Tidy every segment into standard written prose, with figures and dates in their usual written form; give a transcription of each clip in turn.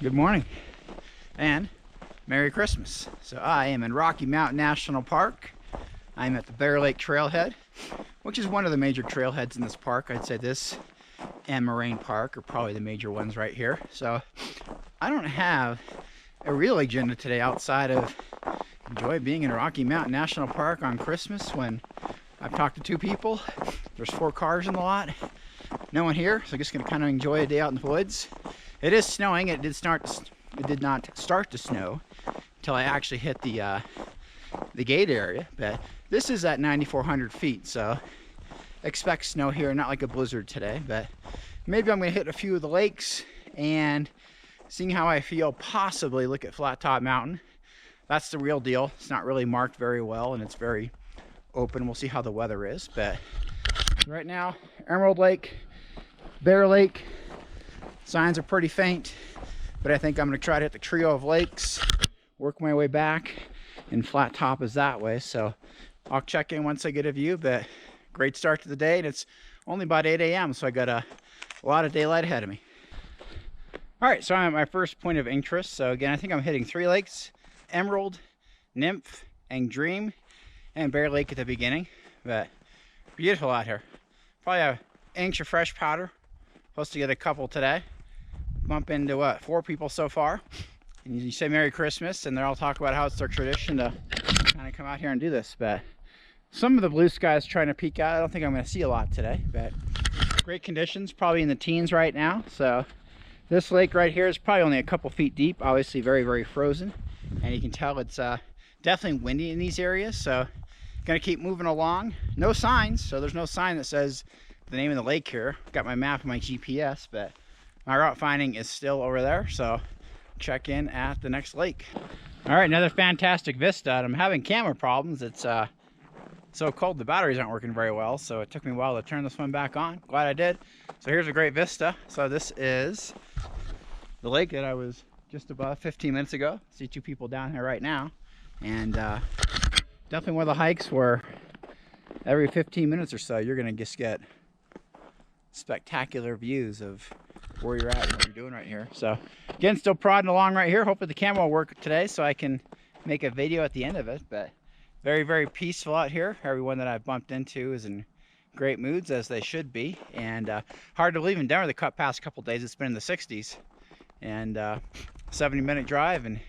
Good morning and Merry Christmas. So I am in Rocky Mountain National Park. I'm at the Bear Lake Trailhead, which is one of the major trailheads in this park. I'd say this and Moraine Park are probably the major ones right here. So I don't have a real agenda today outside of enjoy being in Rocky Mountain National Park on Christmas when I've talked to two people. There's 4 cars in the lot. No one here, so I'm just gonna kind of enjoy a day out in the woods. It is snowing. It did not start to snow until I actually hit the gate area, but this is at 9,400 feet, so expect snow here. Not like a blizzard today, but maybe I'm gonna hit a few of the lakes and seeing how I feel, possibly look at Flat Top Mountain. That's the real deal. It's not really marked very well and it's very open. We'll see how the weather is, but right now Emerald Lake, Bear Lake, signs are pretty faint, but I think I'm going to try to hit the trio of lakes, work my way back, and Flat Top is that way. So I'll check in once I get a view, but great start to the day, and it's only about 8 a.m. so I got a lot of daylight ahead of me. All right, so I'm at my first point of interest. So again, I think I'm hitting 3 lakes: Emerald, Nymph, and Dream, and Bear Lake at the beginning. But beautiful out here. Probably an inch of fresh powder. Supposed to get a couple today. Bump into what, 4 people so far, and you say Merry Christmas and they're all talking about how it's their tradition to kind of come out here and do this. But some of the blue skies trying to peek out. I don't think I'm going to see a lot today, but great conditions, probably in the teens right now. So this lake right here is probably only a couple feet deep, obviously very frozen, and you can tell it's definitely windy in these areas. So gonna keep moving along. No signs, so there's no sign that says the name of the lake here. Got my map and my GPS, but my route finding is still over there, so check in at the next lake. All right, another fantastic vista. I'm having camera problems. It's so cold the batteries aren't working very well, so it took me a while to turn this one back on. Glad I did. So here's a great vista. So this is the lake that I was just above 15 minutes ago. See 2 people down here right now, and definitely one of the hikes where every 15 minutes or so you're gonna just get spectacular views of where you're at and what you're doing right here. So again, still prodding along right here. Hopefully the camera will work today so I can make a video at the end of it. But very peaceful out here. Everyone that I've bumped into is in great moods, as they should be. And hard to believe in Denver, the past couple days it's been in the 60s, and 70-minute drive, and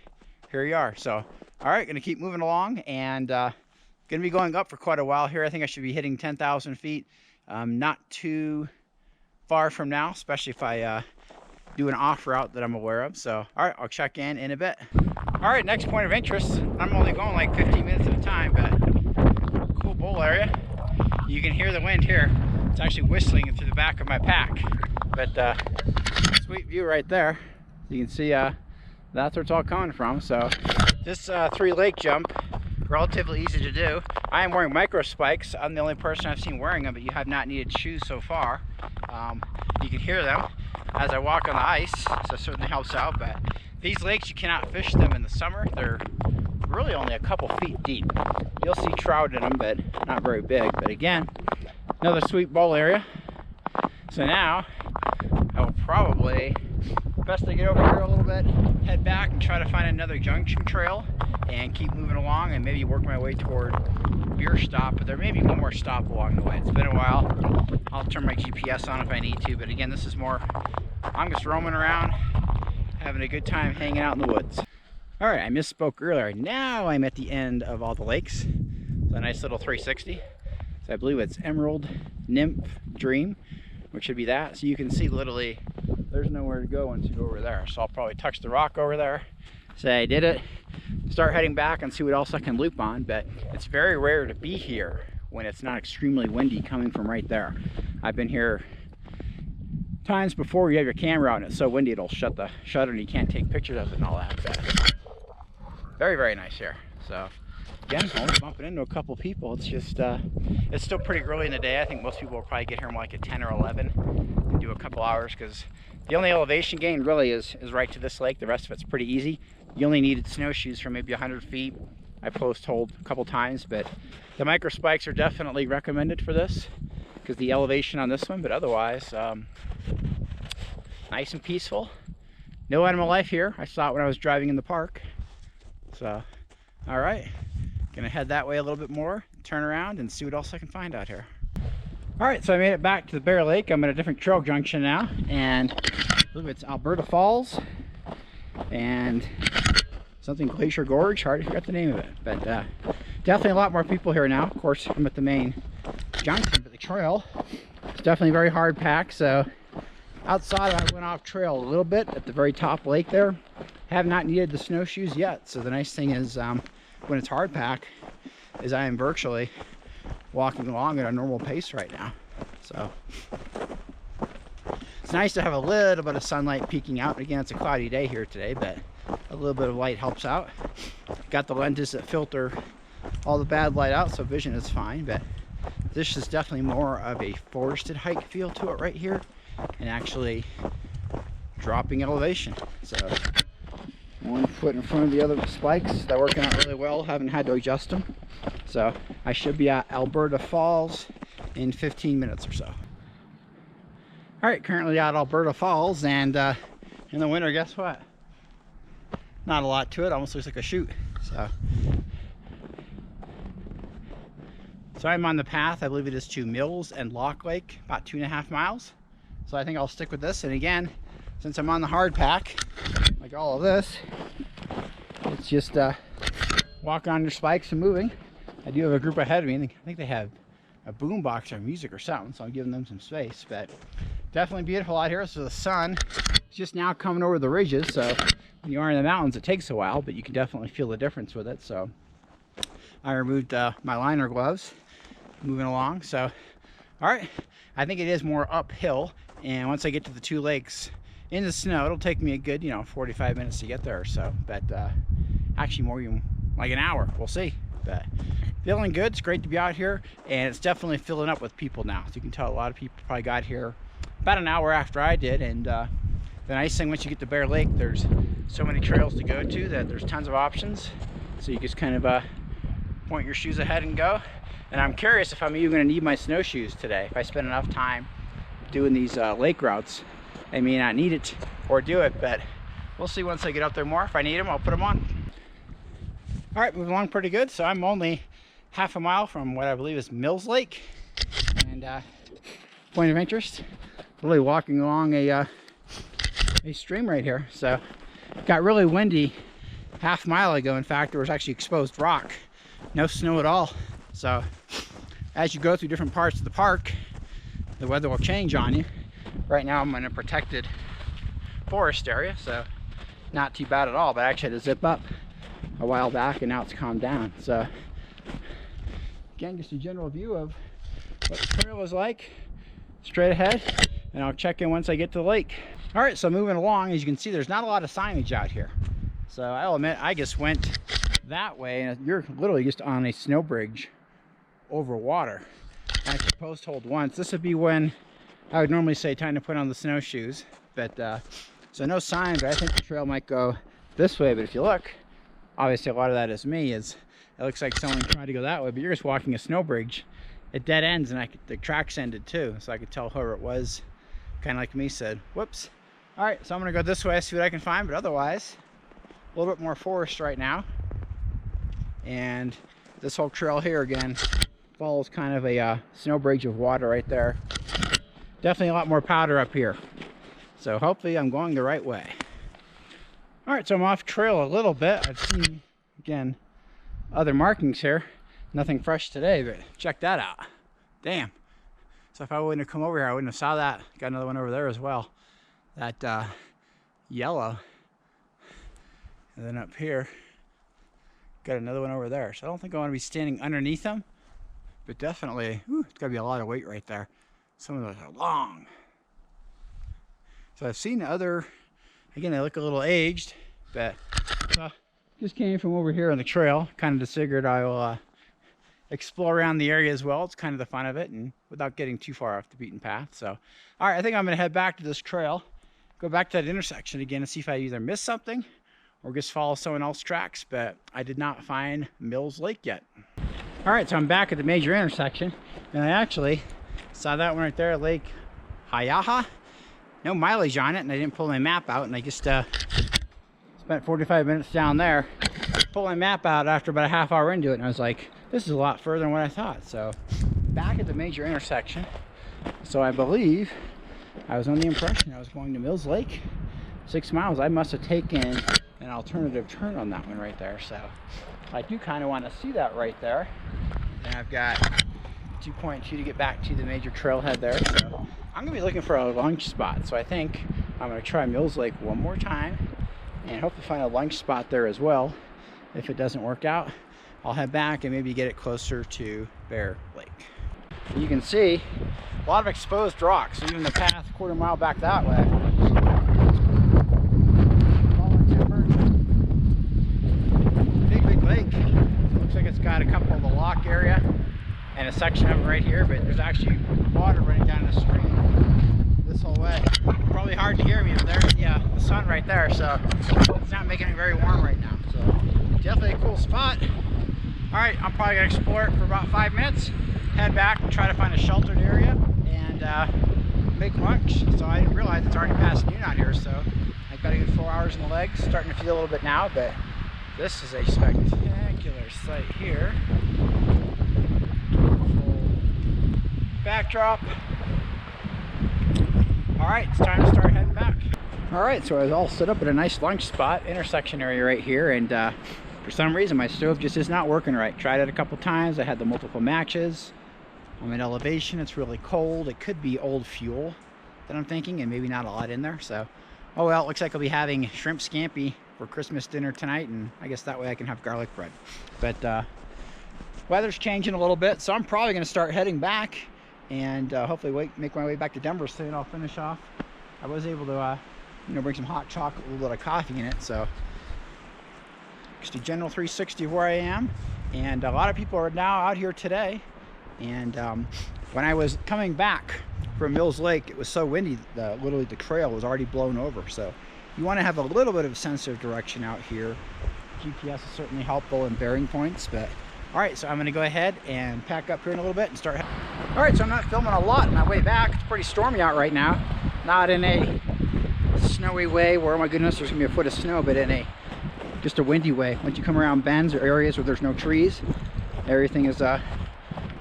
here you are. So all right, gonna keep moving along, and gonna be going up for quite a while here. I think I should be hitting 10,000 feet not too far from now, especially if I do an off route that I'm aware of. So all right, I'll check in a bit. All right, next point of interest. I'm only going like 15 minutes at a time, but cool bowl area. You can hear the wind here. It's actually whistling through the back of my pack, but sweet view right there. You can see that's where it's all coming from. So this 3 lake jump, relatively easy to do. I am wearing micro spikes. I'm the only person I've seen wearing them, but you have not needed shoes so far. You can hear them as I walk on the ice, so it certainly helps out. But these lakes, you cannot fish them in the summer. They're really only a couple feet deep. You'll see trout in them, but not very big. But again, another sweet bowl area. So now I will probably, best to get over here a little bit, head back and try to find another junction trail and keep moving along and maybe work my way toward beer stop. But there may be one more stop along the way. It's been a while. I'll turn my GPS on if I need to, but again, this is more, I'm just roaming around, having a good time hanging out in the woods. All right, I misspoke earlier. Now I'm at the end of all the lakes. It's a nice little 360. So I believe it's Emerald, Nymph, Dream, which should be that. So you can see literally there's nowhere to go once you go over there. So I'll probably touch the rock over there, say I did it, start heading back and see what else I can loop on. But it's very rare to be here when it's not extremely windy coming from right there. I've been here times before you have your camera out and it's so windy it'll shut the shutter and you can't take pictures of it and all that. But very nice here. So again, only bumping into a couple people. It's just it's still pretty early in the day. I think most people will probably get here more like at 10 or 11 and do a couple hours, because the only elevation gain really is right to this lake. The rest of it's pretty easy. You only needed snowshoes for maybe 100 feet. I post-holed a couple times, but the micro spikes are definitely recommended for this because the elevation on this one, but otherwise nice and peaceful. no animal life here. I saw it when I was driving in the park. So, all right, gonna head that way a little bit more, turn around and see what else I can find out here. All right, so I made it back to the Bear Lake. I'm at a different trail junction now, and I believe it's Alberta Falls and something Glacier Gorge. Hard to forget the name of it, but definitely a lot more people here now. Of course, I'm at the main junction, but the trail is definitely very hard packed. So outside, I went off trail a little bit at the very top lake there. Have not needed the snowshoes yet. So the nice thing is when it's hard pack is I am virtually walking along at a normal pace right now. So it's nice to have a little bit of sunlight peeking out. Again, it's a cloudy day here today, but a little bit of light helps out. Got the lenses that filter all the bad light out, so vision is fine. But this is definitely more of a forested hike feel to it right here, and actually dropping elevation. So one foot in front of the other spikes. They're working out really well. Haven't had to adjust them. So I should be at Alberta Falls in 15 minutes or so. All right, currently at Alberta Falls, and in the winter, guess what? Not a lot to it. Almost looks like a chute. So I'm on the path. I believe it is to Mills and Lock Lake, about 2.5 miles. So I think I'll stick with this. And again, since I'm on the hard pack, like all of this, it's just walking on your spikes and moving. I do have a group ahead of me. I think they have a boom box or music or something, so I'm giving them some space. But definitely beautiful out here. So the sun is just now coming over the ridges. So when you are in the mountains, it takes a while, but you can definitely feel the difference with it. So I removed my liner gloves, moving along. So, all right, I think it is more uphill. And once I get to the two lakes in the snow, it'll take me a good, 45 minutes to get there or so. But actually more even like an hour. We'll see. But feeling good. It's great to be out here, and it's definitely filling up with people now. So you can tell a lot of people probably got here about an hour after I did. And the nice thing, once you get to Bear Lake, there's so many trails to go to that there's tons of options. So you just kind of point your shoes ahead and go. And I'm curious if I'm even going to need my snowshoes today. If I spend enough time doing these lake routes, I may not need it or do it, but we'll see once I get up there more. If I need them, I'll put them on. All right, moving along pretty good. So I'm only half a mile from what I believe is Mills Lake, and point of interest, really walking along a stream right here. So it got really windy half mile ago. In fact, there was actually exposed rock, no snow at all. So as you go through different parts of the park, the weather will change on you. Right now I'm in a protected forest area, so not too bad at all, but I actually had to zip up a while back, and now it's calmed down. So again, just a general view of what the trail is like straight ahead, and I'll check in once I get to the lake. All right, so moving along, as you can see, there's not a lot of signage out here. So I'll admit, I just went that way, and you're literally just on a snow bridge over water. I post hold once. This would be when I would normally say time to put on the snowshoes, but so no signs. I think the trail might go this way, but if you look, obviously a lot of that is me. It looks like someone tried to go that way, but you're just walking a snow bridge. It dead ends, and the tracks ended too, so I could tell whoever it was, kind of like me, said whoops. All right, so I'm gonna go this way, see what I can find, but otherwise a little bit more forest right now. And this whole trail here again follows kind of a snow bridge of water right there. Definitely a lot more powder up here, so hopefully I'm going the right way. All right, so I'm off trail a little bit. I've seen, again, other markings here. Nothing fresh today, but check that out. Damn. So if I wouldn't have come over here, I wouldn't have saw that. Got another one over there as well. That yellow. And then up here, got another one over there. So I don't think I want to be standing underneath them, but definitely, it's got to be a lot of weight right there. Some of those are long. So I've seen other, again, they look a little aged, but just came from over here on the trail. Kind of just figured I will explore around the area as well. It's kind of the fun of it, and without getting too far off the beaten path. So, all right, I think I'm going to head back to this trail, go back to that intersection again and see if I either missed something or just follow someone else's tracks, but I did not find Mills Lake yet. All right, so I'm back at the major intersection, and I actually saw that one right there, Lake Hayaha. no mileage on it, and I didn't pull my map out, and I just spent 45 minutes down there. Pulled my map out after about a half hour into it, and I was like, this is a lot further than what I thought. So back at the major intersection. So I believe I was under the impression I was going to Mills Lake, 6 miles. I must have taken an alternative turn on that one right there. So I do kind of want to see that right there. And I've got 2.2 to get back to the major trailhead there. So I'm gonna be looking for a lunch spot. So I think I'm gonna try Mills Lake one more time and hope to find a lunch spot there as well. If it doesn't work out, I'll head back and maybe get it closer to Bear Lake. You can see a lot of exposed rocks, even the path a quarter mile back that way. Big lake. So it looks like it's got a couple of the lock area and a section of it right here, but there's actually water running down the stream this whole way. Probably hard to hear me, but there's the sun right there, so it's not making it very warm right now. So definitely a cool spot. All right, I'm probably gonna explore it for about 5 minutes, head back and try to find a sheltered area and make lunch. So I didn't realize it's already past noon out here, so I've got a good 4 hours in the legs, starting to feel a little bit now, but this is a spectacular sight here. Backdrop. All right, it's time to start heading back. All right, so I was all set up at a nice lunch spot, intersection area right here, and for some reason my stove just is not working right. Tried it a couple times. I had the multiple matches. I'm at elevation, it's really cold. It could be old fuel that I'm thinking, and maybe not a lot in there. So, oh well, it looks like I'll be having shrimp scampi for Christmas dinner tonight, and I guess that way I can have garlic bread. But weather's changing a little bit, so I'm probably gonna start heading back and hopefully make my way back to Denver soon. I'll finish off. I was able to bring some hot chocolate, a little bit of coffee in it. So just a general 360 where I am, and a lot of people are now out here today. And when I was coming back from Mills Lake, it was so windy that literally the trail was already blown over. So you want to have a little bit of a sense of direction out here. GPS is certainly helpful in bearing points. But all right, so I'm going to go ahead and pack up here in a little bit and start. All right, so I'm not filming a lot on my way back. It's pretty stormy out right now. Not in a snowy way where, oh my goodness, there's gonna be a foot of snow, but in just a windy way. Once you come around bends or areas where there's no trees, everything is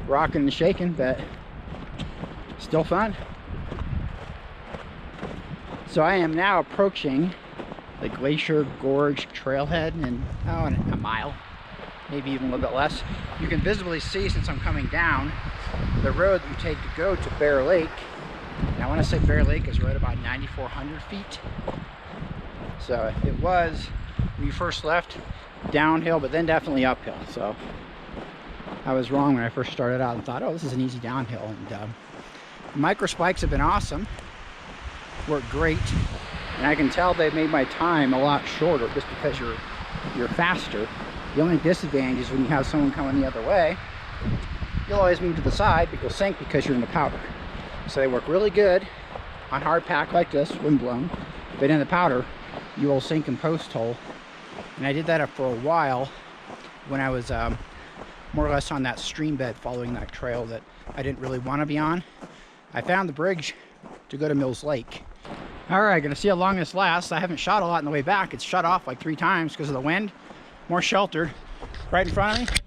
rocking and shaking, but still fun. So I am now approaching the Glacier Gorge trailhead in a mile, maybe even a little bit less. You can visibly see, since I'm coming down, the road that you take to go to Bear Lake. Now when I say Bear Lake is right about 9,400 feet. So it was, when you first left, downhill, but then definitely uphill. So I was wrong when I first started out and thought, oh, this is an easy downhill. And micro spikes have been awesome, worked great, and I can tell they've made my time a lot shorter just because you're faster. The only disadvantage is when you have someone coming the other way, you'll always move to the side, but you'll sink because you're in the powder. So they work really good on hard pack like this, windblown, but in the powder, you will sink and post hole. And I did that for a while when I was more or less on that stream bed following that trail that I didn't really want to be on. I found the bridge to go to Mills Lake. All right, gonna see how long this lasts. I haven't shot a lot on the way back. It's shut off like 3 times because of the wind. More sheltered. Right in front of me,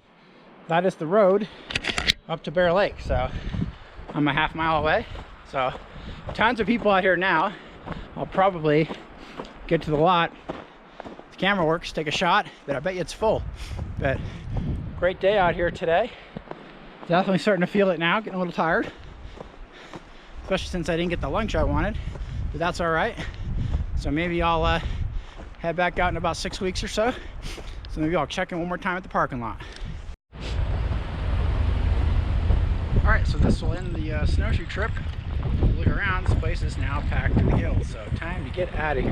that is the road up to Bear Lake. So I'm a half mile away. So tons of people out here now. I'll probably get to the lot. If the camera works, take a shot, but I bet you it's full. But great day out here today. Definitely starting to feel it now, getting a little tired. Especially since I didn't get the lunch I wanted, but that's all right. So maybe I'll head back out in about 6 weeks or so. So maybe I'll check in one more time at the parking lot. All right, so this will end the snowshoe trip. Look around, this place is now packed to the gills, so time to get out of here.